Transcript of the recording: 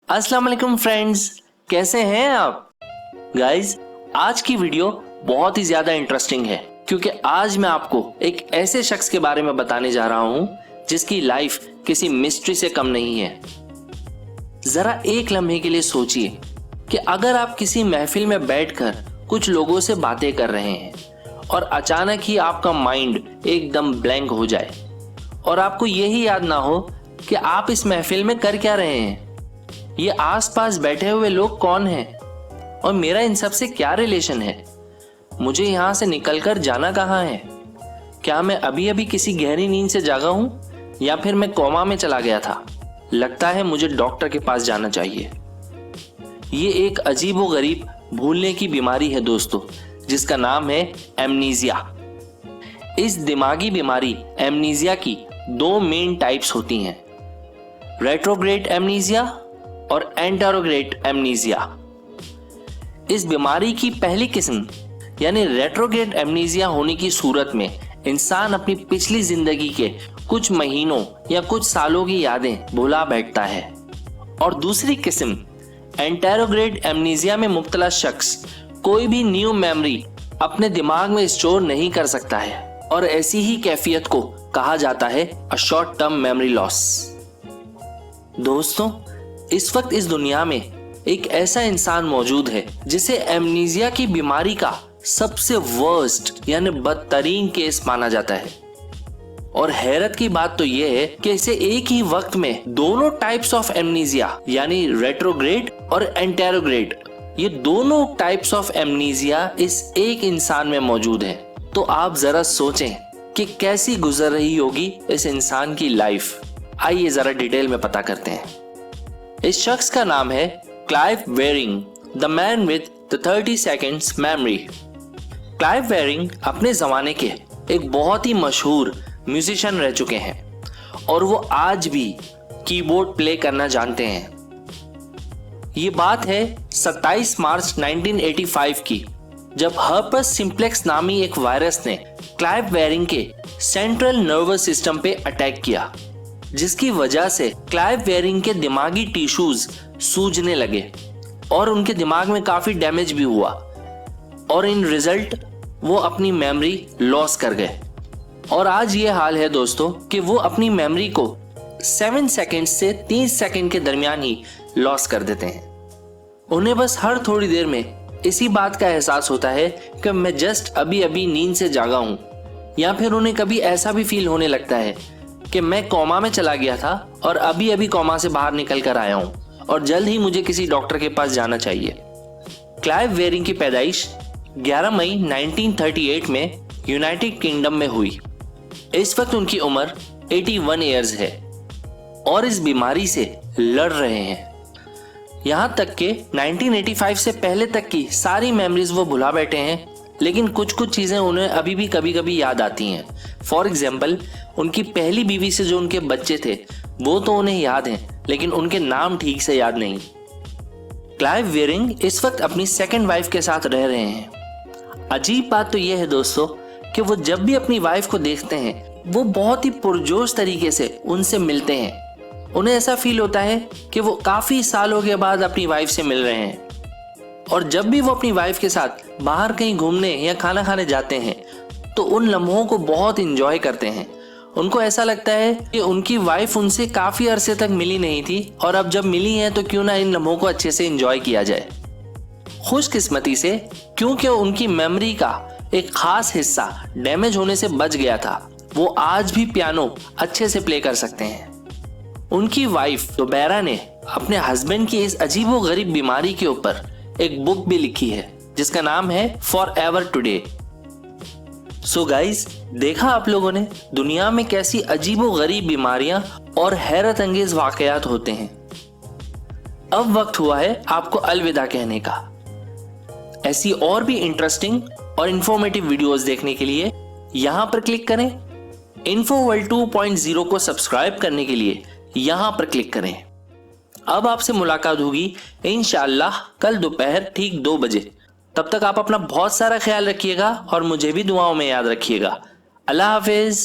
अस्सलाम वालेकुम फ्रेंड्स, कैसे हैं आप गाइज। आज की वीडियो बहुत ही ज्यादा इंटरेस्टिंग है क्योंकि आज मैं आपको एक ऐसे शख्स के बारे में बताने जा रहा हूं जिसकी लाइफ किसी मिस्ट्री से कम नहीं है। जरा एक लम्हे के लिए सोचिए कि अगर आप किसी महफिल में बैठकर कुछ लोगों से बातें कर रहे हैं और अचानक ही आपका माइंड एकदम ब्लैंक हो जाए और आपको यही याद ना हो कि आप इस महफिल में कर क्या रहे हैं, ये आसपास बैठे हुए लोग कौन हैं और मेरा इन सब से क्या रिलेशन है, मुझे यहां से निकलकर जाना कहां है, क्या मैं अभी अभी किसी गहरी नींद से जागा हूं या फिर मैं कोमा में चला गया था। लगता है मुझे डॉक्टर के पास जाना चाहिए। ये एक अजीबोगरीब भूलने की बीमारी है दोस्तों, जिसका नाम है एमनीजिया। इस दिमागी बीमारी एमनीजिया की दो मेन टाइप्स होती हैं, रेट्रोग्रेड एमनीजिया और एंटेरोग्रेड एमनीजिया। इस बीमारी की पहली किस्म यानी रेट्रोग्रेड एमनीजिया होने की सूरत में इंसान अपनी पिछली जिंदगी के कुछ महीनों या कुछ सालों की यादें भुला बैठता है, और दूसरी किस्म एंटेरोग्रेड एमनीजिया में मुब्तला शख्स कोई भी न्यू मेमोरी अपने दिमाग में स्टोर नहीं कर सकता है, और ऐसी ही कैफियत को कहा जाता है a short term memory loss. दोस्तों, इस वक्त इस दुनिया में एक ऐसा इंसान मौजूद है जिसे एमनीजिया की बीमारी का सबसे वर्स्ट यानी बदतरीन केस माना जाता है। और हैरत की बात तो यह है कि इसे एक ही वक्त में दोनों टाइप्स ऑफ एमनीजिया यानी रेट्रोग्रेड और एंटेरोग्रेड, ये दोनों टाइप्स ऑफ एमनीजिया इस एक इंसान में मौजूद है। तो आप जरा सोचें कि कैसी गुजर रही होगी इस इंसान की लाइफ। आइए जरा डिटेल में पता करते हैं। इस शख्स का नाम है Clive Wearing, the man with the 30 seconds memory. Clive Wearing अपने जमाने के एक बहुत ही मशहूर म्यूजिशियन रह चुके हैं और वो आज भी कीबोर्ड प्ले करना जानते हैं। ये बात है 27 मार्च 1985 की, जब हर्पस सिंप्लेक्स नामी एक वायरस ने क्लाइव वेरिंग के सेंट्रल नर्वस सिस्टम पे अटैक किया, जिसकी वजह से क्लाइव वेरिंग के दिमागी टिश्यूज सूजने लगे और उनके दिमाग में काफी डैमेज भी हुआ, और इन रिजल्ट वो अपनी मेमोरी लॉस कर गए। और आज ये हाल है दोस्तों कि वो अपनी मेमोरी को 7 सेकेंड से 30 सेकेंड के दरमियान ही लॉस कर देते हैं। उन्हें बस हर थोड़ी देर में इसी बात का एहसास होता है कि मैं जस्ट अभी अभी नींद से जागा हूं, या फिर उन्हें कभी ऐसा भी फील होने लगता है कि मैं कोमा में चला गया था और अभी अभी कोमा से बाहर निकल कर आया हूं और जल्द ही मुझे किसी डॉक्टर के पास जाना चाहिए। क्लाइव वेरिंग की पैदाइश 11 मई 1938 में यूनाइटेड किंगडम में हुई। इस वक्त उनकी उम्र 81 ईयर्स है और इस बीमारी से लड़ रहे हैं। यहां तक कि 1985 से पहले तक की सारी मेमोरीज वो भुला बैठे हैं, लेकिन कुछ कुछ चीजें उन्हें अभी भी कभी कभी याद आती हैं। फॉर एग्जाम्पल, उनकी पहली बीवी से जो उनके बच्चे थे वो तो उन्हें याद हैं, लेकिन उनके नाम ठीक से याद नहीं। क्लाइव वेरिंग इस वक्त अपनी सेकंड वाइफ के साथ रह रहे हैं। अजीब बात तो यह है दोस्तों कि वो जब भी अपनी वाइफ को देखते हैं वो बहुत ही पुरजोश तरीके से उनसे मिलते हैं। उन्हें ऐसा फील होता है कि वो काफी सालों के बाद अपनी वाइफ से मिल रहे हैं, और जब भी वो अपनी वाइफ के साथ बाहर कहीं घूमने या खाना खाने जाते हैं तो उन लम्हों को बहुत इंजॉय करते हैं। उनको ऐसा लगता है कि उनकी वाइफ उनसे काफी अरसे तक मिली नहीं थी, और अब जब मिली है तो क्यों ना इन लम्हों को अच्छे से इंजॉय किया जाए। खुशकिस्मती से, क्योंकि उनकी मेमोरी का एक खास हिस्सा डैमेज होने से बच गया था, वो आज भी पियानो अच्छे से प्ले कर सकते हैं। उनकी वाइफ ज़ुबैरा ने अपने हस्बैंड की इस अजीबोगरीब बीमारी के ऊपर एक बुक भी लिखी है जिसका नाम है for ever today. So guys, देखा आप लोगों ने दुनिया में कैसी अजीबोगरीब बीमारियां और हैरत अंगेज वाकयात होते हैं। अब वक्त हुआ है आपको अलविदा कहने का। ऐसी और भी इंटरेस्टिंग और इंफॉर्मेटिव वीडियोस देखने के लिए यहां पर क्लिक करें। इन्फो वर्ल्ड 2.0 को सब्सक्राइब करने के लिए यहां पर क्लिक करें। अब आपसे मुलाकात होगी इंशाअल्लाह कल दोपहर ठीक 2 बजे। तब तक आप अपना बहुत सारा ख्याल रखिएगा और मुझे भी दुआओं में याद रखिएगा। अल्लाह हाफिज।